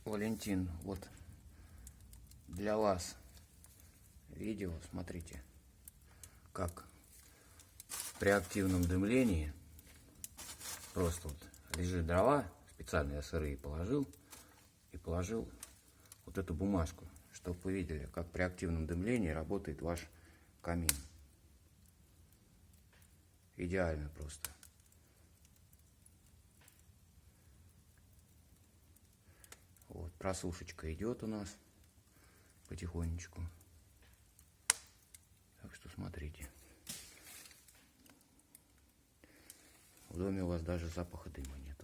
Валентин, вот для вас видео, смотрите, как при активном дымлении просто вот лежит дрова, специально я сырые положил, и положил вот эту бумажку, чтобы вы видели, как при активном дымлении работает ваш камин. Идеально просто. Вот, просушечка идет у нас потихонечку. Так что смотрите. В доме у вас даже запаха дыма нет.